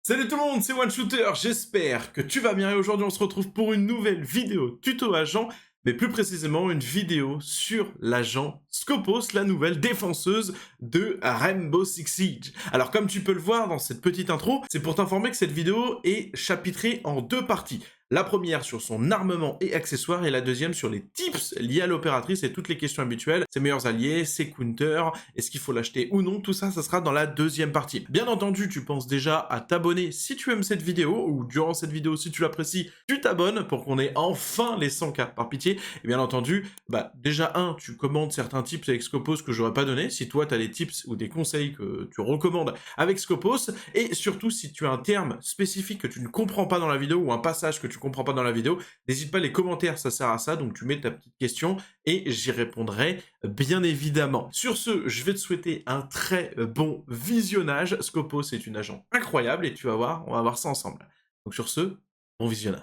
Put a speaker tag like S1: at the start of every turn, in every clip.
S1: Salut tout le monde, c'est OneShooter, j'espère que tu vas bien et aujourd'hui on se retrouve pour une nouvelle vidéo tuto agent, mais plus précisément une vidéo sur l'agent Scopos, la nouvelle défenseuse de Rainbow Six Siege. Alors comme tu peux le voir dans cette petite intro, c'est pour t'informer que cette vidéo est chapitrée en deux parties. La première sur son armement et accessoires et la deuxième sur les tips liés à l'opératrice et toutes les questions habituelles, ses meilleurs alliés, ses counters, est-ce qu'il faut l'acheter ou non, tout ça, ça sera dans la deuxième partie. Bien entendu, tu penses déjà à t'abonner si tu aimes cette vidéo ou durant cette vidéo si tu l'apprécies, tu t'abonnes pour qu'on ait enfin les 100K par pitié. Et bien entendu, déjà tu commandes certains tips avec Scopos que j'aurais pas donné, si toi tu as des tips ou des conseils que tu recommandes avec Scopos, et surtout si tu as un terme spécifique que tu ne comprends pas dans la vidéo ou un passage que tu comprends pas dans la vidéo, n'hésite pas, les commentaires ça sert à ça, donc tu mets ta petite question et j'y répondrai bien évidemment. Sur ce, je vais te souhaiter un très bon visionnage. Scopos est une agent incroyable et tu vas voir, on va voir ça ensemble. Donc sur ce, bon visionnage.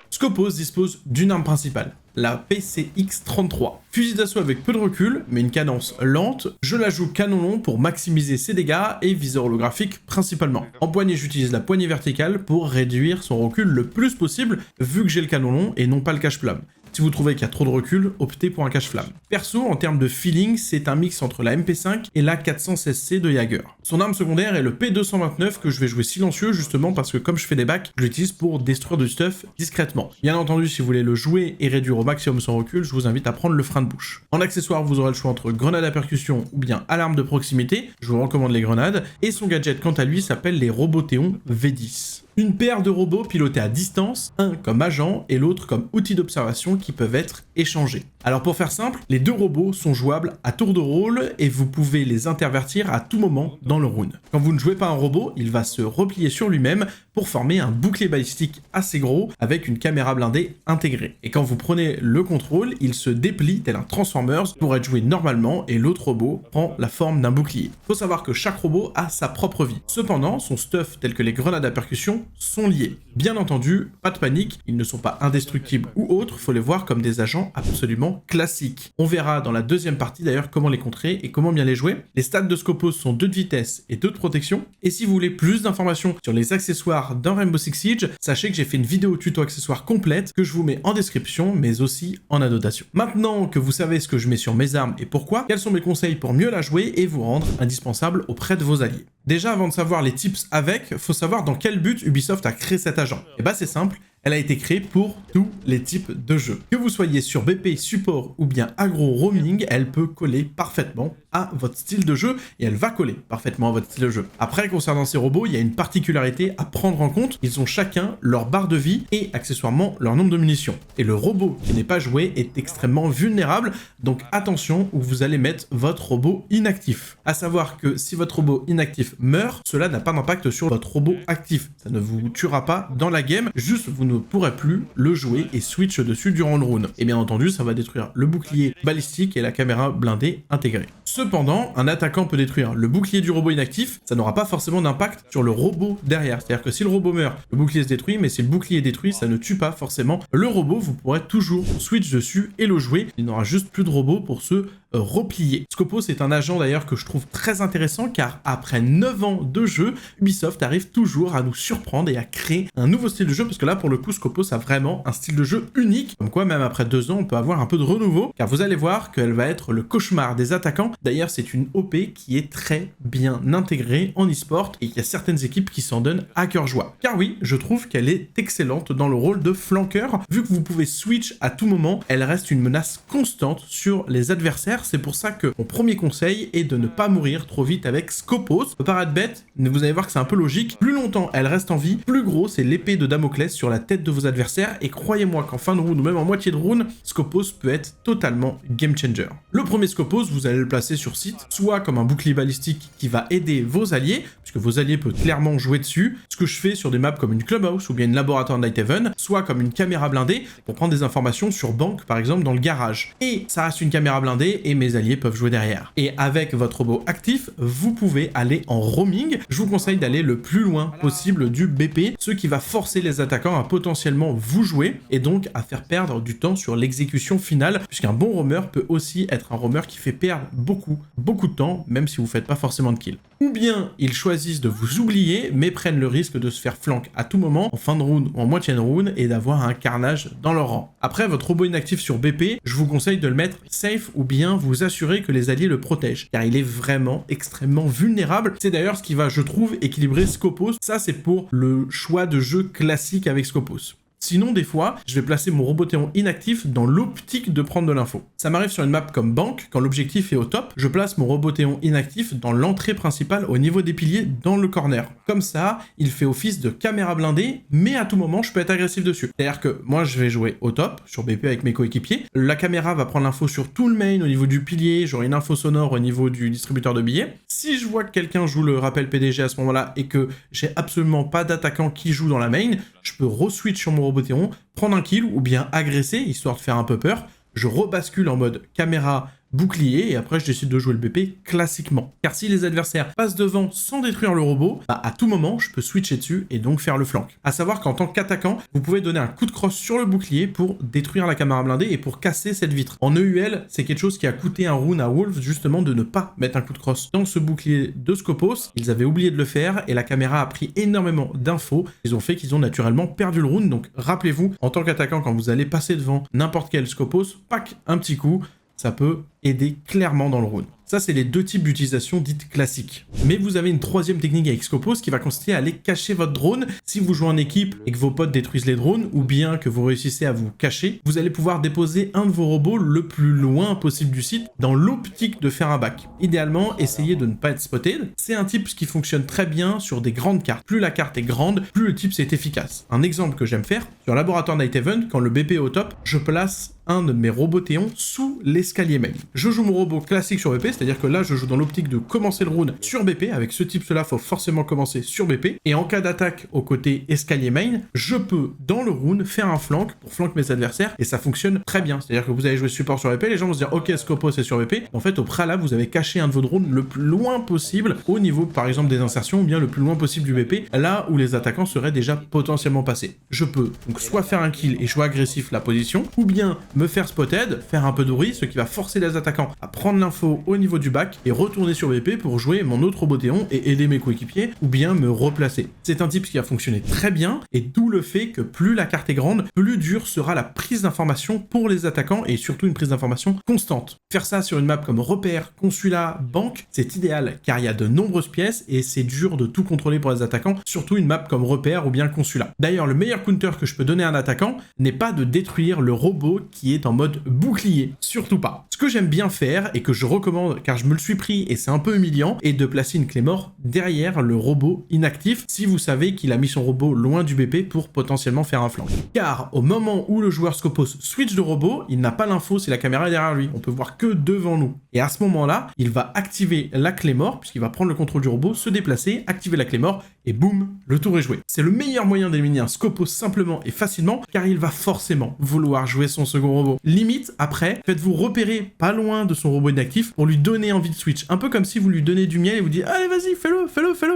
S1: Scopos dispose d'une arme principale, la PCX-33. Fusil d'assaut avec peu de recul, mais une cadence lente, je la joue canon long pour maximiser ses dégâts et viseur holographique principalement. En poignée, j'utilise la poignée verticale pour réduire son recul le plus possible, vu que j'ai le canon long et non pas le cache-flamme. Si vous trouvez qu'il y a trop de recul, optez pour un cache-flamme. Perso, en termes de feeling, c'est un mix entre la MP5 et la 416C de Jaeger. Son arme secondaire est le P229 que je vais jouer silencieux justement parce que comme je fais des bacs, je l'utilise pour détruire du stuff discrètement. Bien entendu, si vous voulez le jouer et réduire au maximum son recul, je vous invite à prendre le frein de bouche. En accessoire, vous aurez le choix entre grenade à percussion ou bien alarme de proximité, je vous recommande les grenades, et son gadget quant à lui s'appelle les Robothéon V10. Une paire de robots pilotés à distance, un comme agent et l'autre comme outil d'observation qui peuvent être échangés. Alors pour faire simple, les deux robots sont jouables à tour de rôle et vous pouvez les intervertir à tout moment dans le round. Quand vous ne jouez pas un robot, il va se replier sur lui-même pour former un bouclier balistique assez gros avec une caméra blindée intégrée. Et quand vous prenez le contrôle, il se déplie tel un Transformers pour être joué normalement et l'autre robot prend la forme d'un bouclier. Faut savoir que chaque robot a sa propre vie. Cependant, son stuff tel que les grenades à percussion sont liés. Bien entendu, pas de panique, ils ne sont pas indestructibles ou autres, faut les voir comme des agents absolument classiques. On verra dans la deuxième partie d'ailleurs comment les contrer et comment bien les jouer. Les stats de Scopos sont 2 de vitesse et 2 de protection, et si vous voulez plus d'informations sur les accessoires dans Rainbow Six Siege, sachez que j'ai fait une vidéo tuto accessoires complète que je vous mets en description, mais aussi en annotation. Maintenant que vous savez ce que je mets sur mes armes et pourquoi, quels sont mes conseils pour mieux la jouer et vous rendre indispensable auprès de vos alliés. Déjà, avant de savoir les tips avec, faut savoir dans quel but Ubisoft a créé cet agent. Et bah c'est simple, elle a été créée pour tous les types de jeux. Que vous soyez sur BP, support ou bien agro roaming, elle peut coller parfaitement à votre style de jeu et elle va coller parfaitement à votre style de jeu. Après, concernant ces robots, il y a une particularité à prendre en compte. Ils ont chacun leur barre de vie et accessoirement leur nombre de munitions. Et le robot qui n'est pas joué est extrêmement vulnérable, donc attention où vous allez mettre votre robot inactif. À savoir que si votre robot inactif meurt, cela n'a pas d'impact sur votre robot actif. Ça ne vous tuera pas dans la game, juste vous ne pourrez plus le jouer et switch dessus durant le round. Et bien entendu, ça va détruire le bouclier balistique et la caméra blindée intégrée. Cependant, un attaquant peut détruire le bouclier du robot inactif, ça n'aura pas forcément d'impact sur le robot derrière. C'est-à-dire que si le robot meurt, le bouclier se détruit, mais si le bouclier est détruit, ça ne tue pas forcément le robot, vous pourrez toujours switch dessus et le jouer. Il n'aura juste plus de robot pour se replier. Scopos est un agent d'ailleurs que je trouve très intéressant car après 9 ans de jeu, Ubisoft arrive toujours à nous surprendre et à créer un nouveau style de jeu parce que là pour le coup Scopos a vraiment un style de jeu unique. Comme quoi même après 2 ans on peut avoir un peu de renouveau car vous allez voir qu'elle va être le cauchemar des attaquants. D'ailleurs c'est une OP qui est très bien intégrée en e-sport et il y a certaines équipes qui s'en donnent à cœur joie. Car oui, je trouve qu'elle est excellente dans le rôle de flanqueur. Vu que vous pouvez switch à tout moment, elle reste une menace constante sur les adversaires. C'est pour ça que mon premier conseil est de ne pas mourir trop vite avec Scopos. Ça peut paraître bête, mais vous allez voir que c'est un peu logique. Plus longtemps elle reste en vie, plus gros c'est l'épée de Damoclès sur la tête de vos adversaires. Et croyez-moi qu'en fin de round ou même en moitié de round, Scopos peut être totalement game changer. Le premier Scopos, vous allez le placer sur site, soit comme un bouclier balistique qui va aider vos alliés, puisque vos alliés peuvent clairement jouer dessus, ce que je fais sur des maps comme une Clubhouse ou bien une Laboratoire Nighthaven, soit comme une caméra blindée pour prendre des informations sur banque par exemple dans le garage. Et ça reste une caméra blindée et mes alliés peuvent jouer derrière. Et avec votre robot actif, vous pouvez aller en roaming. Je vous conseille d'aller le plus loin possible du BP, ce qui va forcer les attaquants à potentiellement vous jouer et donc à faire perdre du temps sur l'exécution finale, puisqu'un bon roamer peut aussi être un roamer qui fait perdre beaucoup de temps, même si vous faites pas forcément de kill. Ou bien ils choisissent de vous oublier, mais prennent le risque de se faire flank à tout moment, en fin de round ou en moitié de round, et d'avoir un carnage dans leur rang. Après, votre robot inactif sur BP, je vous conseille de le mettre safe ou bien vous assurer que les alliés le protègent, car il est vraiment extrêmement vulnérable. C'est d'ailleurs ce qui va, je trouve, équilibrer Scopos. Ça, c'est pour le choix de jeu classique avec Scopos. Sinon, des fois, je vais placer mon Robothéon inactif dans l'optique de prendre de l'info. Ça m'arrive sur une map comme banque, quand l'objectif est au top, je place mon Robothéon inactif dans l'entrée principale au niveau des piliers, dans le corner. Comme ça, il fait office de caméra blindée, mais à tout moment, je peux être agressif dessus. C'est-à-dire que moi, je vais jouer au top, sur BP avec mes coéquipiers, la caméra va prendre l'info sur tout le main au niveau du pilier, j'aurai une info sonore au niveau du distributeur de billets. Si je vois que quelqu'un joue le rappel PDG à ce moment-là et que j'ai absolument pas d'attaquant qui joue dans la main, je peux re-switch sur mon Robothéon, prendre un kill ou bien agresser, histoire de faire un peu peur. Je rebascule en mode caméra bouclier et après je décide de jouer le BP classiquement. Car si les adversaires passent devant sans détruire le robot, à tout moment je peux switcher dessus et donc faire le flank. A savoir qu'en tant qu'attaquant, vous pouvez donner un coup de crosse sur le bouclier pour détruire la caméra blindée et pour casser cette vitre. En EUL, c'est quelque chose qui a coûté un rune à Wolf justement de ne pas mettre un coup de crosse dans ce bouclier de Scopos. Ils avaient oublié de le faire et la caméra a pris énormément d'infos. Ils ont fait qu'ils ont naturellement perdu le rune. Donc rappelez-vous, en tant qu'attaquant, quand vous allez passer devant n'importe quel Scopos, pack, un petit coup, ça peut aider clairement dans le round. Ça, c'est les deux types d'utilisation dites classiques. Mais vous avez une troisième technique avec Scopos qui va consister à aller cacher votre drone. Si vous jouez en équipe et que vos potes détruisent les drones, ou bien que vous réussissez à vous cacher, vous allez pouvoir déposer un de vos robots le plus loin possible du site dans l'optique de faire un back. Idéalement, essayez de ne pas être spotted. C'est un tips qui fonctionne très bien sur des grandes cartes. Plus la carte est grande, plus le tips est efficace. Un exemple que j'aime faire, sur Laboratoire Night Event, quand le BP est au top, je place un de mes Robothéons sous l'escalier main. Je joue mon robot classique sur BP, c'est-à-dire que là, je joue dans l'optique de commencer le round sur BP. Avec ce type-là, faut forcément commencer sur BP. Et en cas d'attaque au côté escalier main, je peux, dans le round, faire un flank pour flank mes adversaires. Et ça fonctionne très bien. C'est-à-dire que vous allez jouer support sur BP, les gens vont se dire, ok, Scopos c'est sur BP. En fait, au préalable, vous avez caché un de vos drones le plus loin possible, au niveau, par exemple, des insertions, ou bien le plus loin possible du BP, là où les attaquants seraient déjà potentiellement passés. Je peux donc soit faire un kill et jouer agressif la position, ou bien me faire spotted, faire un peu de bruit, ce qui va forcer les attaquants à prendre l'info au niveau du back et retourner sur BP pour jouer mon autre Robothéon et aider mes coéquipiers ou bien me replacer. C'est un type qui a fonctionné très bien et d'où le fait que plus la carte est grande, plus dure sera la prise d'information pour les attaquants et surtout une prise d'information constante. Faire ça sur une map comme repère, consulat, banque, c'est idéal car il y a de nombreuses pièces et c'est dur de tout contrôler pour les attaquants, surtout une map comme repère ou bien consulat. D'ailleurs, le meilleur counter que je peux donner à un attaquant n'est pas de détruire le robot qui est en mode bouclier, surtout pas. Ce que j'aime bien faire et que je recommande car je me le suis pris et c'est un peu humiliant est de placer une clé mort derrière le robot inactif si vous savez qu'il a mis son robot loin du BP pour potentiellement faire un flank. Car au moment où le joueur Scopos switch de robot, il n'a pas l'info si la caméra est derrière lui, on peut voir que devant nous. Et à ce moment-là, il va activer la clé mort puisqu'il va prendre le contrôle du robot, se déplacer, activer la clé mort et boum, le tour est joué. C'est le meilleur moyen d'éliminer un Scopos simplement et facilement car il va forcément vouloir jouer son second robot. Limite, après, faites-vous repérer pas loin de son robot inactif pour lui donner envie de switch. Un peu comme si vous lui donnez du miel et vous dites allez vas-y, fais-le.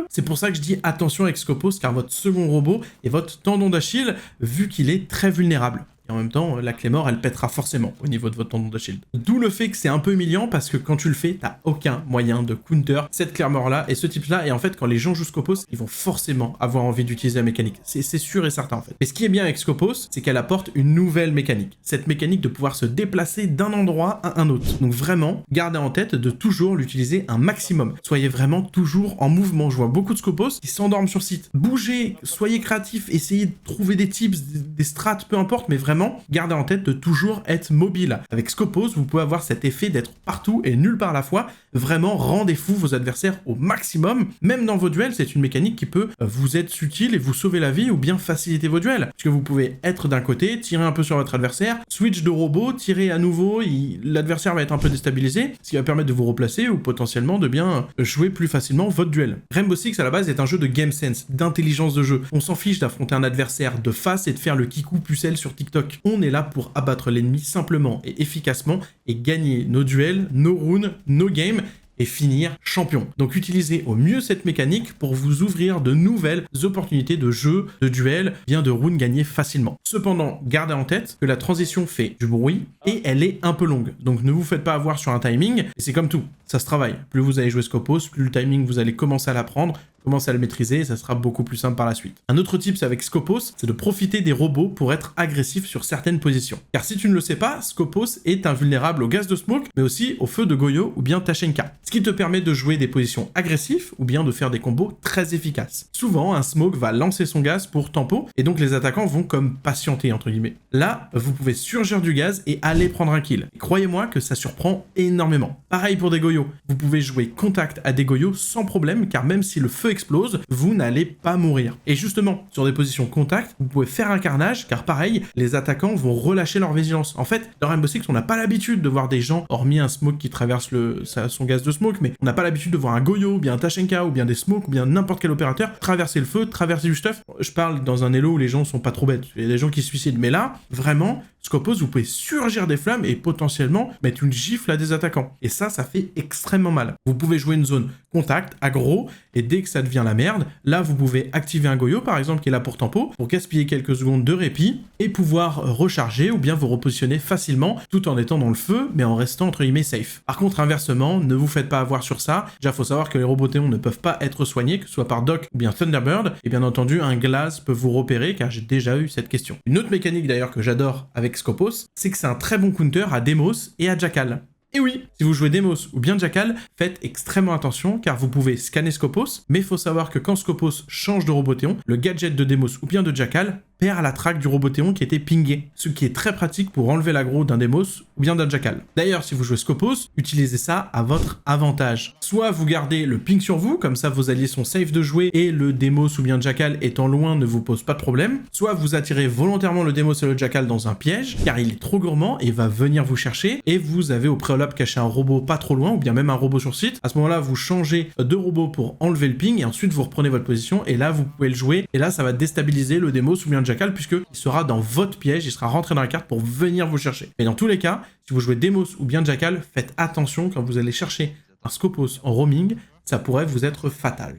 S1: C'est pour ça que je dis attention avec Scopos car votre second robot est votre tendon d'Achille vu qu'il est très vulnérable. Et en même temps, la clé mort, elle pètera forcément au niveau de votre tendon d'Achille. D'où le fait que c'est un peu humiliant parce que quand tu le fais, t'as aucun moyen de counter cette clé mort-là et ce type-là. Et en fait, quand les gens jouent Scopos, ils vont forcément avoir envie d'utiliser la mécanique. C'est sûr et certain en fait. Mais ce qui est bien avec Scopos, c'est qu'elle apporte une nouvelle mécanique. Cette mécanique de pouvoir se déplacer d'un endroit à un autre. Donc vraiment, gardez en tête de toujours l'utiliser un maximum. Soyez vraiment toujours en mouvement. Je vois beaucoup de Scopos qui s'endorment sur site. Bougez, soyez créatifs, essayez de trouver des tips, des strats, peu importe, mais vraiment, gardez en tête de toujours être mobile. Avec Scopos, vous pouvez avoir cet effet d'être partout et nulle part à la fois. Vraiment, rendez fou vos adversaires au maximum. Même dans vos duels, c'est une mécanique qui peut vous être utile et vous sauver la vie ou bien faciliter vos duels. Puisque vous pouvez être d'un côté, tirer un peu sur votre adversaire, switch de robot, tirer à nouveau, l'adversaire va être un peu déstabilisé, ce qui va permettre de vous replacer ou potentiellement de bien jouer plus facilement votre duel. Rainbow Six à la base est un jeu de game sense, d'intelligence de jeu. On s'en fiche d'affronter un adversaire de face et de faire le kikou pucelle sur TikTok. Doc. On est là pour abattre l'ennemi simplement et efficacement et gagner nos duels, nos rounds, nos games et finir champion. Donc utilisez au mieux cette mécanique pour vous ouvrir de nouvelles opportunités de jeu, de duel, bien de rounds gagnés facilement. Cependant, gardez en tête que la transition fait du bruit et elle est un peu longue. Donc ne vous faites pas avoir sur un timing, et c'est comme tout, ça se travaille. Plus vous allez jouer Scopos, plus le timing vous allez commencer à l'apprendre, commencer à le maîtriser et ça sera beaucoup plus simple par la suite. Un autre tip avec Scopos, c'est de profiter des robots pour être agressif sur certaines positions. Car si tu ne le sais pas, Scopos est invulnérable au gaz de smoke, mais aussi au feu de Goyo ou bien Tachenka. Ce qui te permet de jouer des positions agressives ou bien de faire des combos très efficaces. Souvent, un smoke va lancer son gaz pour tempo et donc les attaquants vont comme patienter entre guillemets. Là, vous pouvez surgir du gaz et aller prendre un kill. Et croyez-moi que ça surprend énormément. Pareil pour des Goyo. Vous pouvez jouer contact à des Goyo sans problème car même si le feu explose, vous n'allez pas mourir. Et justement, sur des positions contact, vous pouvez faire un carnage, car pareil, les attaquants vont relâcher leur vigilance. En fait, dans Rainbow Six, on n'a pas l'habitude de voir des gens, hormis un smoke qui traverse son gaz de smoke, mais on n'a pas l'habitude de voir un Goyo, ou bien un Tachenka, ou bien des smokes, ou bien n'importe quel opérateur traverser le feu, traverser du stuff. Je parle dans un elo où les gens sont pas trop bêtes, il y a des gens qui se suicident, mais là, vraiment, Scopos, vous pouvez surgir des flammes et potentiellement mettre une gifle à des attaquants. Et ça fait extrêmement mal. Vous pouvez jouer une zone contact, aggro, et dès que ça devient la merde, là vous pouvez activer un Goyo par exemple qui est là pour tempo, pour gaspiller quelques secondes de répit, et pouvoir recharger ou bien vous repositionner facilement, tout en étant dans le feu, mais en restant entre guillemets safe. Par contre, inversement, ne vous faites pas avoir sur ça. Déjà, faut savoir que les Robotéons ne peuvent pas être soignés, que ce soit par Doc ou bien Thunderbird, et bien entendu, un Glass peut vous repérer, car j'ai déjà eu cette question. Une autre mécanique d'ailleurs que j'adore avec Scopos, c'est que c'est un très bon counter à Demos et à Jackal. Et oui, si vous jouez Demos ou bien Jackal, faites extrêmement attention car vous pouvez scanner Scopos, mais il faut savoir que quand Scopos change de Robotéon, le gadget de Demos ou bien de Jackal perd la traque du Robotéon qui était pingé, ce qui est très pratique pour enlever l'aggro d'un Demos ou bien d'un Jackal. D'ailleurs, si vous jouez Scopos, utilisez ça à votre avantage. Soit vous gardez le ping sur vous, comme ça vos alliés sont safe de jouer et le Demos ou bien Jackal étant loin ne vous pose pas de problème, soit vous attirez volontairement le Demos et le Jackal dans un piège, car il est trop gourmand et va venir vous chercher, et vous avez au préalable caché un robot pas trop loin, ou bien même un robot sur site. À ce moment-là, vous changez de robot pour enlever le ping, et ensuite vous reprenez votre position, et là vous pouvez le jouer, et là ça va déstabiliser le Demos ou bien le Jackal, puisqu'il sera dans votre piège, il sera rentré dans la carte pour venir vous chercher. Mais dans tous les cas, si vous jouez Demos ou bien Jackal, faites attention quand vous allez chercher un Scopos en roaming, ça pourrait vous être fatal.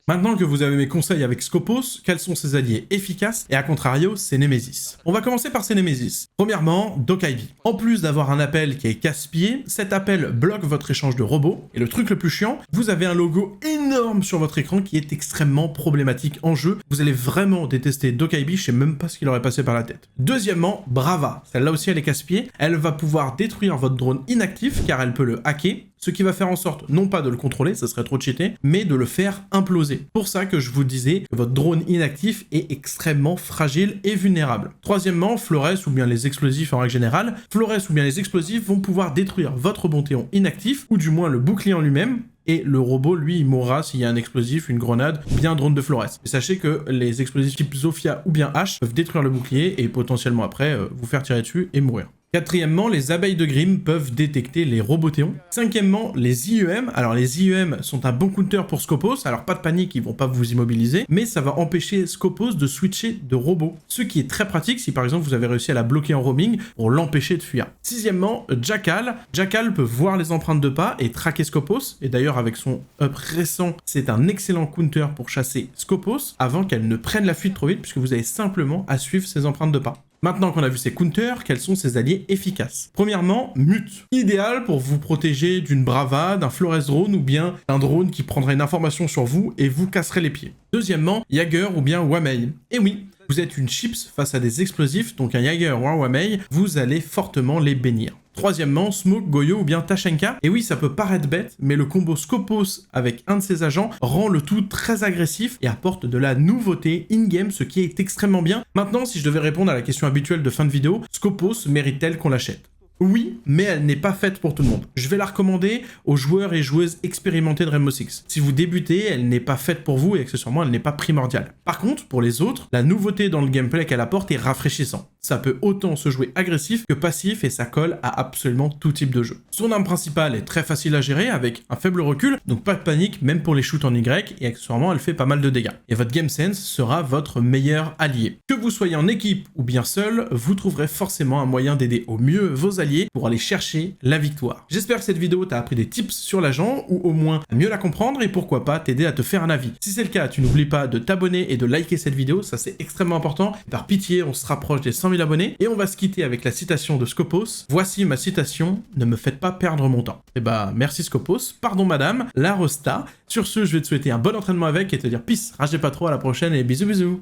S1: Maintenant que vous avez mes conseils avec Scopos, quels sont ses alliés efficaces et à contrario ses Nemesis. On va commencer par ses Nemesis. Premièrement, Doc Ivy. En plus d'avoir un appel qui est casse-pied, cet appel bloque votre échange de robots, et le truc le plus chiant, vous avez un logo énorme sur votre écran qui est extrêmement problématique en jeu. Vous allez vraiment détester Doc Ivy, je sais même pas ce qu'il aurait passé par la tête. Deuxièmement, Brava. Celle-là aussi elle est casse-pied, elle va pouvoir détruire votre drone inactif car elle peut le hacker, ce qui va faire en sorte, non pas de le contrôler, ça serait trop cheaté, mais de le faire imploser. Pour ça que je vous disais que votre drone inactif est extrêmement fragile et vulnérable. Troisièmement, Flores ou bien les explosifs en règle générale. Flores ou bien les explosifs vont pouvoir détruire votre Robotéon inactif, ou du moins le bouclier en lui-même, et le robot, lui, il mourra s'il y a un explosif, une grenade, bien un drone de Flores. Et sachez que les explosifs type Zofia ou bien H peuvent détruire le bouclier et potentiellement après vous faire tirer dessus et mourir. Quatrièmement, les abeilles de Grimm peuvent détecter les Robotéons. Cinquièmement, les IEM. Alors les IEM sont un bon counter pour Scopos, alors pas de panique, ils vont pas vous immobiliser, mais ça va empêcher Scopos de switcher de robot. Ce qui est très pratique si par exemple vous avez réussi à la bloquer en roaming pour l'empêcher de fuir. Sixièmement, Jackal. Jackal peut voir les empreintes de pas et traquer Scopos, et d'ailleurs avec son up récent, c'est un excellent counter pour chasser Scopos avant qu'elle ne prenne la fuite trop vite, puisque vous avez simplement à suivre ses empreintes de pas. Maintenant qu'on a vu ses counters, quels sont ses alliés efficaces? Premièrement, Mute. Idéal pour vous protéger d'une Brava, d'un Flores drone ou bien d'un drone qui prendrait une information sur vous et vous casserait les pieds. Deuxièmement, Jagger ou bien Wamei. Et oui, vous êtes une chips face à des explosifs, donc un Jagger ou un Wamei, vous allez fortement les bénir. Troisièmement, Smoke, Goyo ou bien Tachenka. Et oui, ça peut paraître bête, mais le combo Scopos avec un de ses agents rend le tout très agressif et apporte de la nouveauté in-game, ce qui est extrêmement bien. Maintenant, si je devais répondre à la question habituelle de fin de vidéo, Scopos mérite-t-elle qu'on l'achète? Oui, mais elle n'est pas faite pour tout le monde. Je vais la recommander aux joueurs et joueuses expérimentés de Rainbow Six. Si vous débutez, elle n'est pas faite pour vous et accessoirement, elle n'est pas primordiale. Par contre, pour les autres, la nouveauté dans le gameplay qu'elle apporte est rafraîchissant. ça peut autant se jouer agressif que passif et ça colle à absolument tout type de jeu. Son arme principale est très facile à gérer avec un faible recul, donc pas de panique même pour les shoots en Y, et accessoirement elle fait pas mal de dégâts. Et votre game sense sera votre meilleur allié. Que vous soyez en équipe ou bien seul, vous trouverez forcément un moyen d'aider au mieux vos alliés pour aller chercher la victoire. J'espère que cette vidéo t'a appris des tips sur l'agent, ou au moins à mieux la comprendre, et pourquoi pas t'aider à te faire un avis. Si c'est le cas, tu n'oublies pas de t'abonner et de liker cette vidéo, ça c'est extrêmement important. Par pitié, on se rapproche des 100 000 abonnés, et on va se quitter avec la citation de Scopos. Voici ma citation, ne me faites pas perdre mon temps. Et bah, merci Scopos, pardon madame, la Rosta. Sur ce, je vais te souhaiter un bon entraînement avec et te dire peace, ragez pas trop, à la prochaine et bisous bisous.